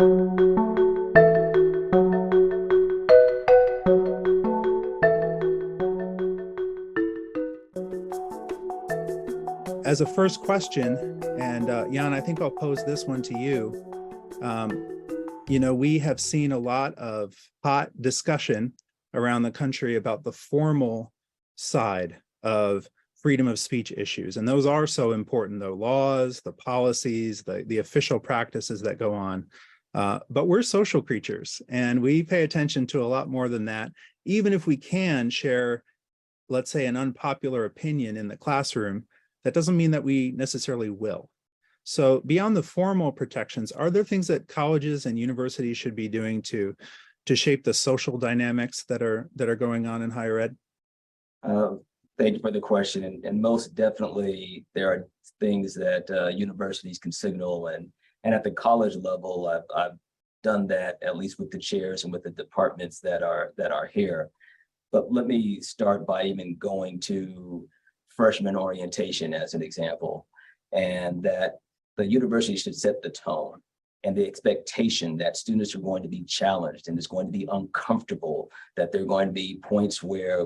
As a first question, and Jan, I think I'll pose this one to you. We have seen a lot of hot discussion around the country about the formal side of freedom of speech issues. And those are so important, the laws, the policies, the official practices that go on. But we're social creatures, and we pay attention to a lot more than that. Even if we can share, let's say, an unpopular opinion in the classroom, that doesn't mean that we necessarily will. So beyond the formal protections, are there things that colleges and universities should be doing to shape the social dynamics that are going on in higher ed? Thank you for the question. And most definitely, there are things that universities can signal. And at the college level, I've done that, at least with the chairs and with the departments that are here. But let me start by even going to freshman orientation as an example, and that the university should set the tone and the expectation that students are going to be challenged and it's going to be uncomfortable, that there are going to be points where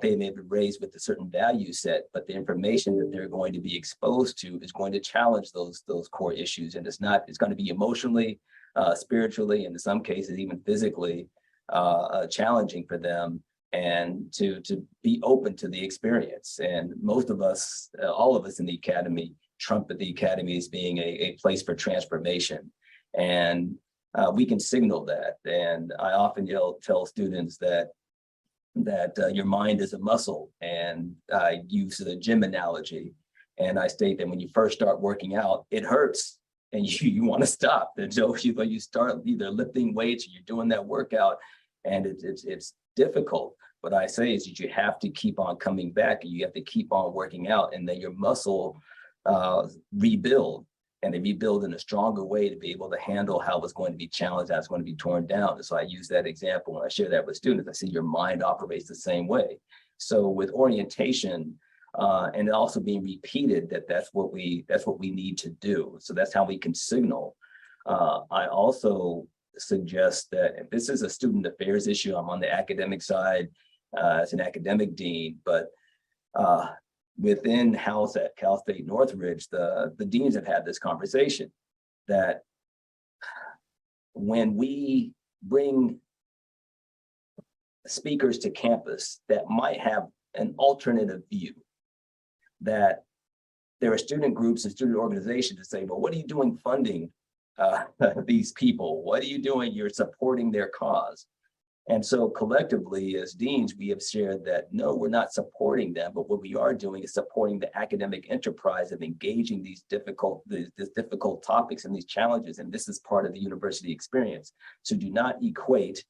they may be raised with a certain value set, but the information that they're going to be exposed to is going to challenge those core issues. And it's going to be emotionally, spiritually, and in some cases even physically challenging for them, and to be open to the experience. And most of us, all of us in the academy, trumpet the academy as being a place for transformation. And we can signal that. And I often tell students that your mind is a muscle. And I use the gym analogy. And I state that when you first start working out, it hurts and you want to stop. And so you start either lifting weights or you're doing that workout, and it's difficult. What I say is that you have to keep on coming back, and you have to keep on working out, and then your muscle rebuild, and they rebuild in a stronger way to be able to handle how it's going to be challenged, how it's going to be torn down. And so I use that example when I share that with students. I see your mind operates the same way. So with orientation, and also being repeated, that's what we need to do. So that's how we can signal. I also suggest that if this is a student affairs issue, I'm on the academic side as an academic dean, but within house at Cal State Northridge, the deans have had this conversation that when we bring speakers to campus that might have an alternative view, that there are student groups and student organizations that say, well, what are you doing funding these people? What are you doing? You're supporting their cause. And so collectively as deans, we have shared that, no, we're not supporting them, but what we are doing is supporting the academic enterprise of engaging these difficult topics and these challenges. And this is part of the university experience. So do not equate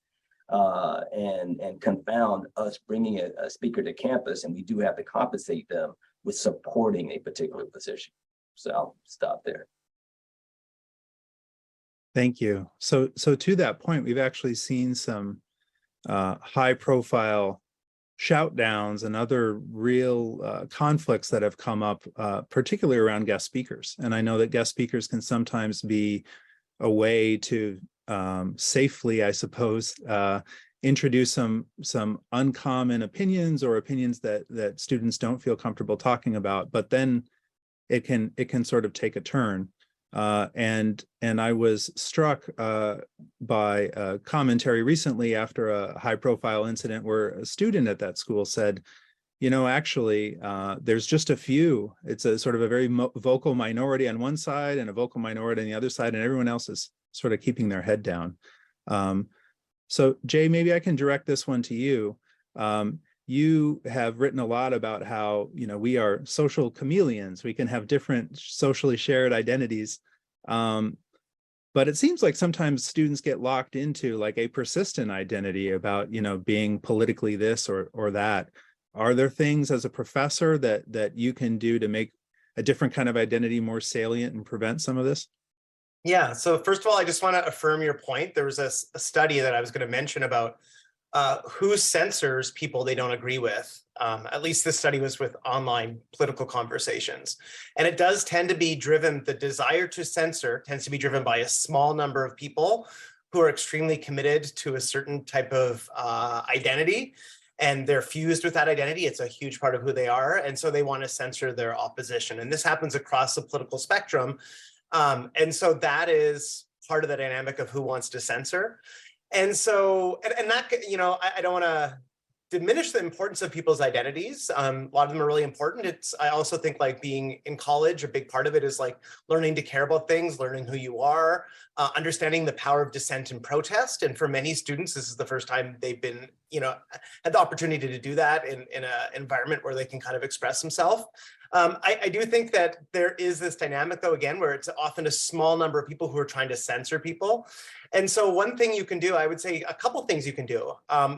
and confound us bringing a speaker to campus, and we do have to compensate them with supporting a particular position. So I'll stop there. Thank you. So to that point, we've actually seen some high profile shout downs and other real conflicts that have come up, particularly around guest speakers. And I know that guest speakers can sometimes be a way to safely, I suppose, introduce some uncommon opinions or opinions that students don't feel comfortable talking about, but then it can sort of take a turn. And I was struck by a commentary recently after a high profile incident where a student at that school said, actually, there's just a few. It's a sort of a very vocal minority on one side and a vocal minority on the other side, and everyone else is sort of keeping their head down. So Jay, maybe I can direct this one to you. You have written a lot about how, we are social chameleons. We can have different socially shared identities. But it seems like sometimes students get locked into like a persistent identity about, being politically this or that. Are there things as a professor that you can do to make a different kind of identity more salient and prevent some of this? Yeah, so first of all, I just want to affirm your point. There was a study that I was going to mention about who censors people they don't agree with. At least this study was with online political conversations. And it does tend to be driven, the desire to censor tends to be driven by a small number of people who are extremely committed to a certain type of identity. And they're fused with that identity. It's a huge part of who they are. And so they want to censor their opposition. And this happens across the political spectrum. And so that is part of the dynamic of who wants to censor. And so, and that, you know, I don't want to diminish the importance of people's identities. A lot of them are really important. I also think like being in college, a big part of it is like learning to care about things, learning who you are, understanding the power of dissent and protest. And for many students, this is the first time they've been, you know, had the opportunity to do that in an environment where they can kind of express themselves. I do think that there is this dynamic, though, again, where it's often a small number of people who are trying to censor people. And so one thing you can do, I would say a couple things you can do.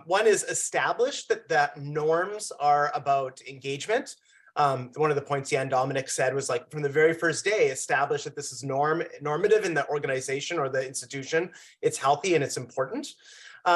One is establish that norms are about engagement. One of the points Jan Dominic said was like, from the very first day, establish that this is normative in the organization or the institution. It's healthy and it's important.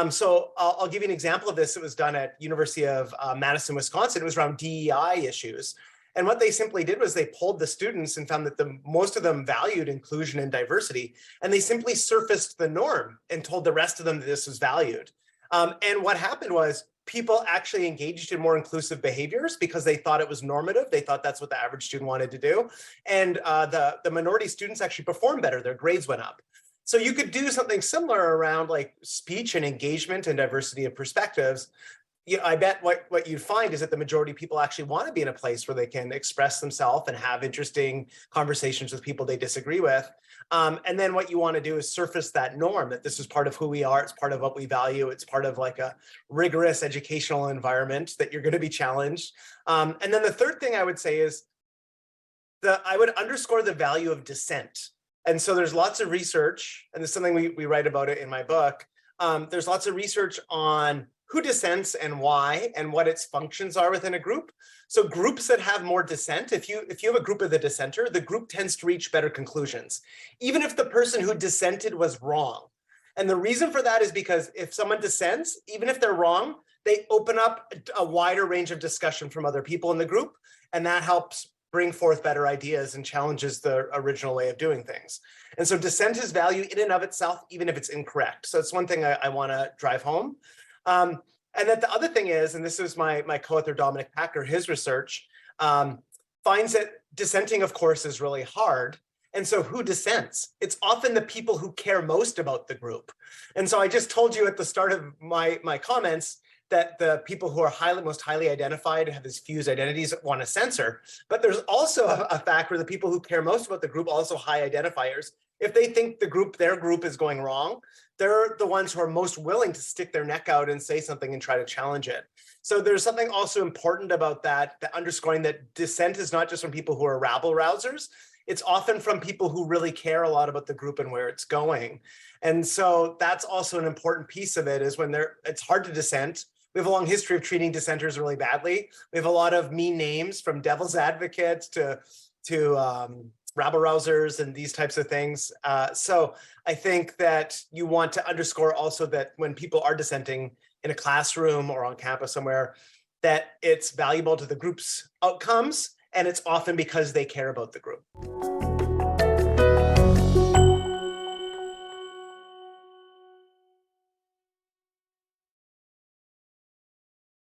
So I'll give you an example of this. It was done at University of Madison, Wisconsin. It was around DEI issues. And what they simply did was they polled the students and found that most of them valued inclusion and diversity. And they simply surfaced the norm and told the rest of them that this was valued. And what happened was people actually engaged in more inclusive behaviors because they thought it was normative. They thought that's what the average student wanted to do. And the minority students actually performed better. Their grades went up. So you could do something similar around like speech and engagement and diversity of perspectives. You know, I bet what you'd find is that the majority of people actually want to be in a place where they can express themselves and have interesting conversations with people they disagree with. And then what you want to do is surface that norm that this is part of who we are. It's part of what we value. It's part of like a rigorous educational environment that you're going to be challenged. And then the third thing I would say is I would underscore the value of dissent. And so there's lots of research, and there's something we write about it in my book. There's lots of research on who dissents and why, and what its functions are within a group. So groups that have more dissent, if you have a group of the dissenter, the group tends to reach better conclusions, even if the person who dissented was wrong. And the reason for that is because if someone dissents, even if they're wrong, they open up a wider range of discussion from other people in the group, and that helps bring forth better ideas and challenges the original way of doing things. And so dissent is value in and of itself, even if it's incorrect. So it's one thing I want to drive home. And that the other thing is, and this is my co-author Dominic Packer, his research finds that dissenting, of course, is really hard. And so who dissents? It's often the people who care most about the group. And so I just told you at the start of my comments that the people who are most highly identified have these fused identities want to censor. But there's also a fact where the people who care most about the group also high identifiers. If they think their group is going wrong, they're the ones who are most willing to stick their neck out and say something and try to challenge it. So there's something also important about that underscoring that dissent is not just from people who are rabble rousers. It's often from people who really care a lot about the group and where it's going. And so that's also an important piece of it, is when it's hard to dissent. We have a long history of treating dissenters really badly. We have a lot of mean names, from devil's advocates to rabble rousers and these types of things. So I think that you want to underscore also that when people are dissenting in a classroom or on campus somewhere, that it's valuable to the group's outcomes, and it's often because they care about the group.